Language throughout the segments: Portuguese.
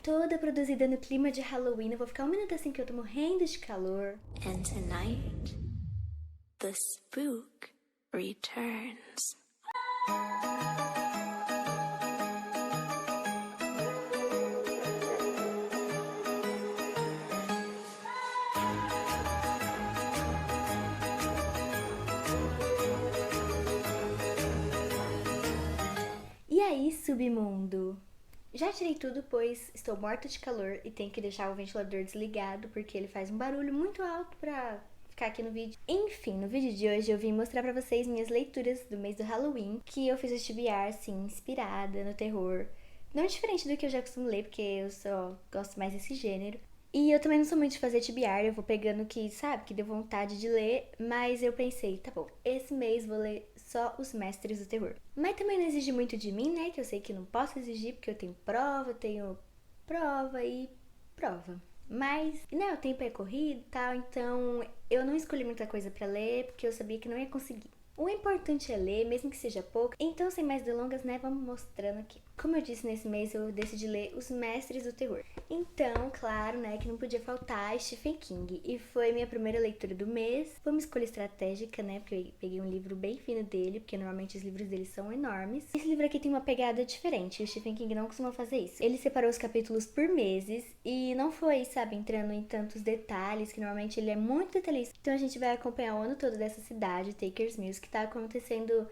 Toda produzida no clima de Halloween. Eu vou ficar um minuto assim que eu tô morrendo de calor. And tonight, the spook returns. E aí, submundo? Já tirei tudo, pois estou morta de calor e tenho que deixar o ventilador desligado porque ele faz um barulho muito alto pra ficar aqui no vídeo. Enfim, no vídeo de hoje eu vim mostrar pra vocês minhas leituras do mês do Halloween, que eu fiz este BR, assim, inspirada no terror. Não diferente do que eu já costumo ler, porque eu só gosto mais desse gênero. E eu também não sou muito de fazer TBR, eu vou pegando o que, sabe, que deu vontade de ler, mas eu pensei, tá bom, esse mês vou ler só os mestres do terror. Mas também não exige muito de mim, né, que eu sei que não posso exigir, porque eu tenho prova e prova. Mas, né, o tempo é corrido e tal, então eu não escolhi muita coisa pra ler, porque eu sabia que não ia conseguir. O importante é ler, mesmo que seja pouco. Então, sem mais delongas, né, vamos mostrando aqui. Como eu disse, nesse mês eu decidi ler Os Mestres do Terror. Então, claro, né, que não podia faltar Stephen King. E foi minha primeira leitura do mês. Foi uma escolha estratégica, né, porque eu peguei um livro bem fino dele, porque normalmente os livros dele são enormes. Esse livro aqui tem uma pegada diferente, o Stephen King não costuma fazer isso. Ele separou os capítulos por meses e não foi, sabe, entrando em tantos detalhes, que normalmente ele é muito detalhista. Então a gente vai acompanhar o ano todo dessa cidade, Takers Mills, que tá acontecendo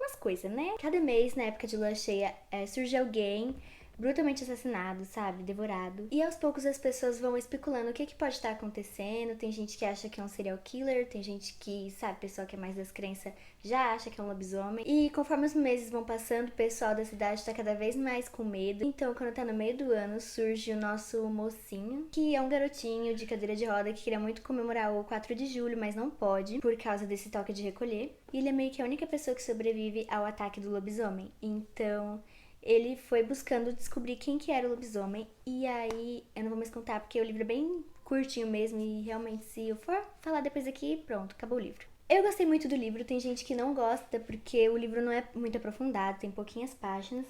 umas coisas, né? Cada mês, na época de lua cheia, surge alguém brutalmente assassinado, sabe? Devorado. E aos poucos as pessoas vão especulando o que pode estar acontecendo. Tem gente que acha que é um serial killer, tem gente que, sabe, pessoal que é mais das crenças já acha que é um lobisomem. E conforme os meses vão passando, o pessoal da cidade tá cada vez mais com medo. Então, quando tá no meio do ano, surge o nosso mocinho, que é um garotinho de cadeira de roda que queria muito comemorar o 4 de julho, mas não pode, por causa desse toque de recolher. E ele é meio que a única pessoa que sobrevive ao ataque do lobisomem. Então, ele foi buscando descobrir quem que era o lobisomem. E aí, eu não vou mais contar, porque o livro é bem curtinho mesmo. E realmente, se eu for falar depois aqui, pronto, acabou o livro. Eu gostei muito do livro, tem gente que não gosta, porque o livro não é muito aprofundado, tem pouquinhas páginas.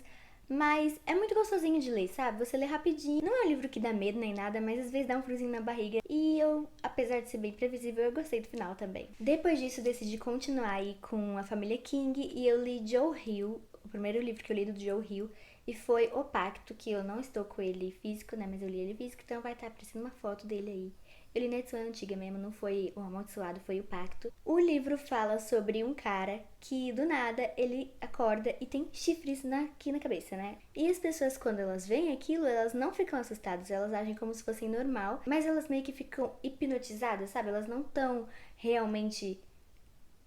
Mas é muito gostosinho de ler, sabe? Você lê rapidinho. Não é um livro que dá medo nem nada, mas às vezes dá um friozinho na barriga. E eu, apesar de ser bem previsível, eu gostei do final também. Depois disso, decidi continuar aí com a família King e eu li Joe Hill, o primeiro livro que eu li do Joe Hill, e foi O Pacto, que eu não estou com ele físico, né? Mas eu li ele físico, então vai estar aparecendo uma foto dele aí. Eu li na edição antiga mesmo, não foi O Amaldiçoado, foi O Pacto. O livro fala sobre um cara que, do nada, ele acorda e tem chifres aqui na cabeça, né? E as pessoas, quando elas veem aquilo, elas não ficam assustadas, elas agem como se fossem normal, mas elas meio que ficam hipnotizadas, sabe? Elas não estão realmente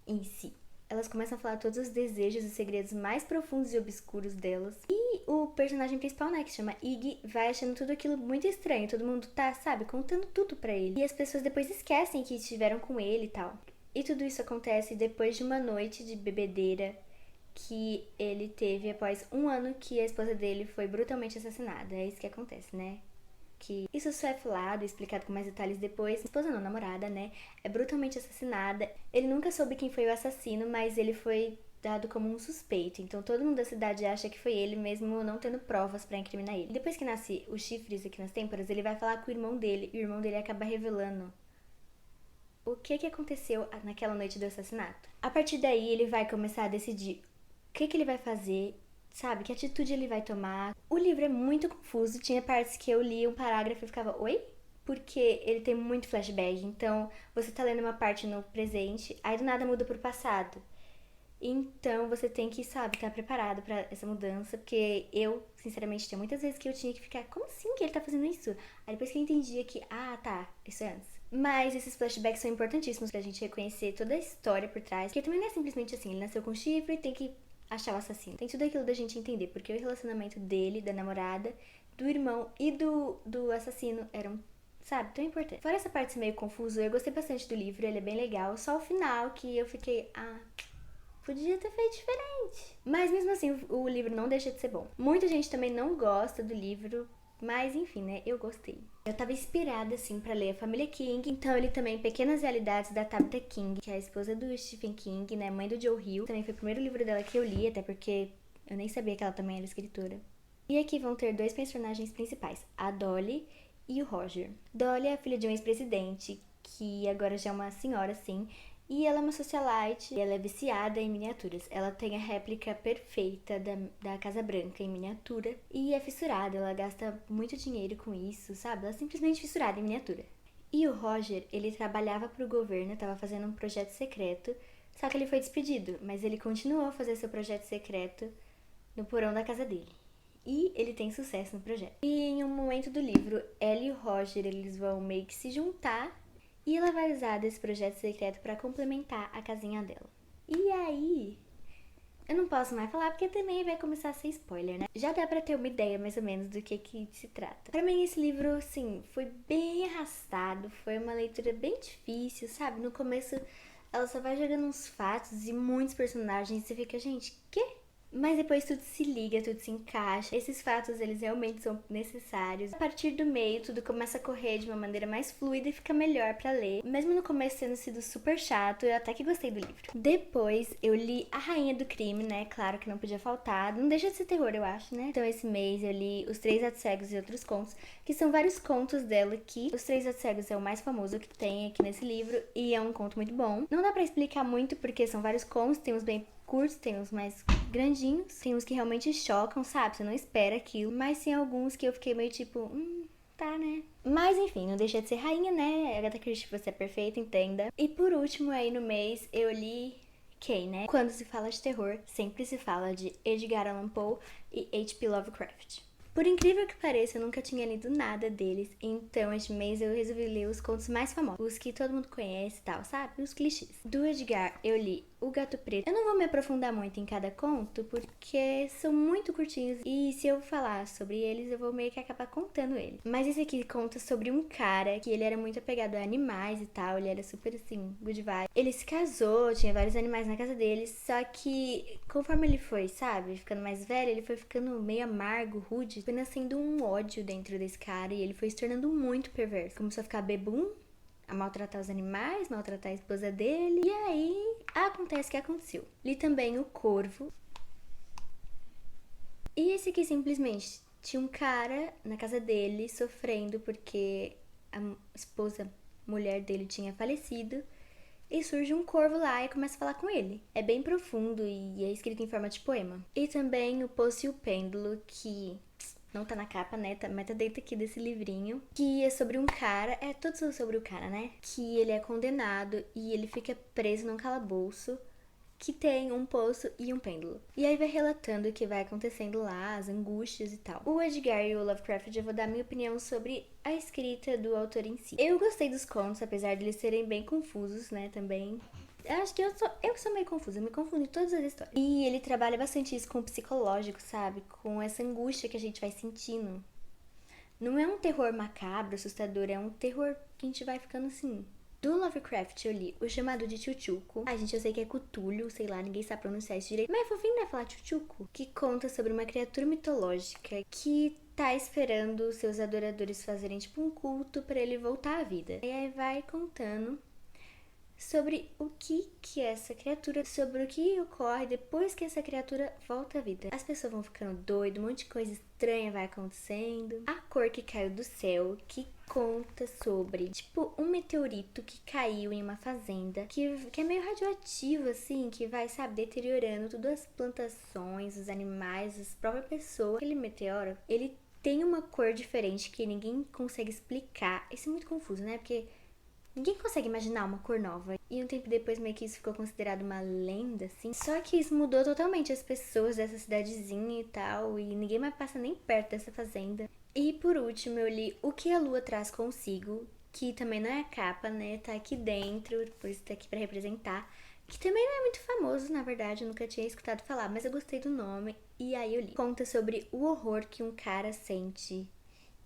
em si. Elas começam a falar todos os desejos e segredos mais profundos e obscuros delas. E o personagem principal, né, que se chama Iggy, vai achando tudo aquilo muito estranho. Todo mundo tá, sabe, contando tudo pra ele. E as pessoas depois esquecem que estiveram com ele e tal. E tudo isso acontece depois de uma noite de bebedeira que ele teve após um ano que a esposa dele foi brutalmente assassinada. É isso que acontece, né? Que isso só é falado e explicado com mais detalhes depois. A esposa não, namorada, né, é brutalmente assassinada. Ele nunca soube quem foi o assassino, mas ele foi dado como um suspeito. Então todo mundo da cidade acha que foi ele, mesmo não tendo provas pra incriminar ele. Depois que nasce os chifres aqui nas têmporas, ele vai falar com o irmão dele, e o irmão dele acaba revelando o que aconteceu naquela noite do assassinato. A partir daí, ele vai começar a decidir o que ele vai fazer, sabe? Que atitude ele vai tomar. O livro é muito confuso. Tinha partes que eu lia um parágrafo e ficava, oi? Porque ele tem muito flashback. Então, você tá lendo uma parte no presente, aí do nada muda pro passado. Então, você tem que, sabe, estar preparado pra essa mudança. Porque eu, sinceramente, tinha muitas vezes que eu tinha que ficar, como assim que ele tá fazendo isso? Aí depois que eu entendia que, tá, isso é antes. Mas esses flashbacks são importantíssimos pra gente reconhecer toda a história por trás. Porque também não é simplesmente assim, ele nasceu com chifre e tem que achar o assassino. Tem tudo aquilo da gente entender, porque o relacionamento dele, da namorada, do irmão e do assassino eram, sabe, tão importante. Fora essa parte meio confusa, eu gostei bastante do livro, ele é bem legal. Só o final que eu fiquei, podia ter feito diferente. Mas mesmo assim, o livro não deixa de ser bom. Muita gente também não gosta do livro, mas enfim, né, eu gostei. Eu tava inspirada, assim, pra ler A Família King, então eu li também Pequenas Realidades da Tabitha King, que é a esposa do Stephen King, né, mãe do Joe Hill. Também foi o primeiro livro dela que eu li, até porque eu nem sabia que ela também era escritora. E aqui vão ter dois personagens principais, a Dolly e o Roger. Dolly é a filha de um ex-presidente, que agora já é uma senhora, assim, e ela é uma socialite, e ela é viciada em miniaturas. Ela tem a réplica perfeita da Casa Branca em miniatura, e é fissurada, ela gasta muito dinheiro com isso, sabe? Ela é simplesmente fissurada em miniatura. E o Roger, ele trabalhava pro governo, estava fazendo um projeto secreto, só que ele foi despedido, mas ele continuou a fazer seu projeto secreto no porão da casa dele. E ele tem sucesso no projeto. E em um momento do livro, ela e o Roger, eles vão meio que se juntar e ela vai usar desse projeto secreto para complementar a casinha dela. E aí, eu não posso mais falar porque também vai começar a ser spoiler, né? Já dá pra ter uma ideia mais ou menos do que se trata. Pra mim esse livro, assim, foi bem arrastado, foi uma leitura bem difícil, sabe? No começo ela só vai jogando uns fatos e muitos personagens e você fica, gente, quê? Mas depois tudo se liga, tudo se encaixa. Esses fatos, eles realmente são necessários. A partir do meio, tudo começa a correr de uma maneira mais fluida e fica melhor pra ler. Mesmo no começo tendo sido super chato, eu até que gostei do livro. Depois, eu li A Rainha do Crime, né? Claro que não podia faltar. Não deixa de ser terror, eu acho, né? Então, esse mês eu li Os Três Gatos Cegos e Outros Contos, que são vários contos dela aqui. Os Três Gatos Cegos é o mais famoso que tem aqui nesse livro e é um conto muito bom. Não dá pra explicar muito porque são vários contos, tem uns bem curtos, tem uns mais grandinhos, tem uns que realmente chocam, sabe? Você não espera aquilo, mas tem alguns que eu fiquei meio tipo, tá, né? Mas enfim, não deixa de ser rainha, né? Agatha Christie, você é perfeita, entenda. E por último, aí no mês, eu li Kay, né? Quando se fala de terror, sempre se fala de Edgar Allan Poe e H.P. Lovecraft. Por incrível que pareça, eu nunca tinha lido nada deles, então este mês eu resolvi ler os contos mais famosos, os que todo mundo conhece e tal, sabe? Os clichês. Do Edgar, eu li O Gato Preto. Eu não vou me aprofundar muito em cada conto, porque são muito curtinhos, e se eu falar sobre eles, eu vou meio que acabar contando eles. Mas esse aqui conta sobre um cara que ele era muito apegado a animais e tal, ele era super, assim, good vibe. Ele se casou, tinha vários animais na casa dele, só que conforme ele foi, sabe, ficando mais velho, ele foi ficando meio amargo, rude, foi nascendo um ódio dentro desse cara e ele foi se tornando muito perverso. Começou a ficar bebum, a maltratar os animais, maltratar a esposa dele. E aí, acontece o que aconteceu. Li também O Corvo. E esse aqui simplesmente tinha um cara na casa dele sofrendo porque a esposa, mulher dele tinha falecido. E surge um corvo lá e começa a falar com ele. É bem profundo e é escrito em forma de poema. E também O Poço e o Pêndulo, que não tá na capa, né? Tá metadata aqui desse livrinho. Que é sobre um cara, é tudo sobre o cara, né? Que ele é condenado e ele fica preso num calabouço que tem um poço e um pêndulo. E aí vai relatando o que vai acontecendo lá, as angústias e tal. O Edgar e o Lovecraft, eu vou dar minha opinião sobre a escrita do autor em si. Eu gostei dos contos, apesar de eles serem bem confusos, né, também. Eu acho que eu sou meio confusa, eu me confundo em todas as histórias. E ele trabalha bastante isso com o psicológico, sabe? Com essa angústia que a gente vai sentindo. Não é um terror macabro, assustador, é um terror que a gente vai ficando assim. Do Lovecraft eu li O Chamado de Chuchuco. A gente, eu sei que é Cthulhu, sei lá, ninguém sabe pronunciar isso direito. Mas é fofinho, né, falar Chuchuco. Que conta sobre uma criatura mitológica que tá esperando seus adoradores fazerem tipo um culto pra ele voltar à vida. E aí vai contando sobre o que é essa criatura, sobre o que ocorre depois que essa criatura volta à vida. As pessoas vão ficando doidas, um monte de coisa estranha vai acontecendo. A Cor que Caiu do Céu, que conta sobre, tipo, um meteorito que caiu em uma fazenda, que é meio radioativo, assim, que vai, sabe, deteriorando todas as plantações, os animais, as próprias pessoas. Aquele meteoro, ele tem uma cor diferente que ninguém consegue explicar. Isso é muito confuso, né? Porque ninguém consegue imaginar uma cor nova. E um tempo depois meio que isso ficou considerado uma lenda, assim. Só que isso mudou totalmente as pessoas dessa cidadezinha e tal. E ninguém mais passa nem perto dessa fazenda. E por último eu li O que a Lua Traz Consigo, que também não é a capa, né? Tá aqui dentro, por isso tá aqui pra representar. Que também não é muito famoso, na verdade, eu nunca tinha escutado falar, mas eu gostei do nome. E aí eu li. Conta sobre o horror que um cara sente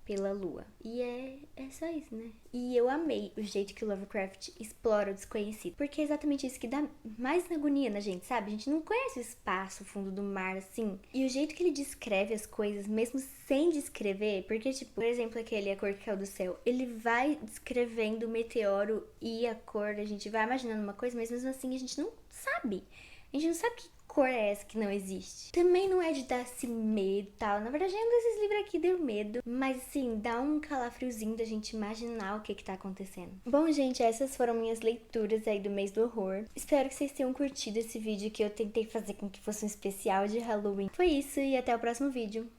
pela lua. E é só isso, né? E eu amei o jeito que o Lovecraft explora o desconhecido. Porque é exatamente isso que dá mais agonia na gente, sabe? A gente não conhece o espaço, o fundo do mar, assim. E o jeito que ele descreve as coisas, mesmo sem descrever, porque, tipo, por exemplo, aquele A Cor que Caiu do Céu, ele vai descrevendo o meteoro e a cor, a gente vai imaginando uma coisa, mas mesmo assim a gente não sabe. A gente não sabe cor é essa que não existe? Também não é de dar assim medo e tal. Na verdade, nenhum desses livros aqui deu medo. Mas assim, dá um calafriozinho da gente imaginar o que tá acontecendo. Bom, gente, essas foram minhas leituras aí do mês do horror. Espero que vocês tenham curtido esse vídeo que eu tentei fazer com que fosse um especial de Halloween. Foi isso e até o próximo vídeo.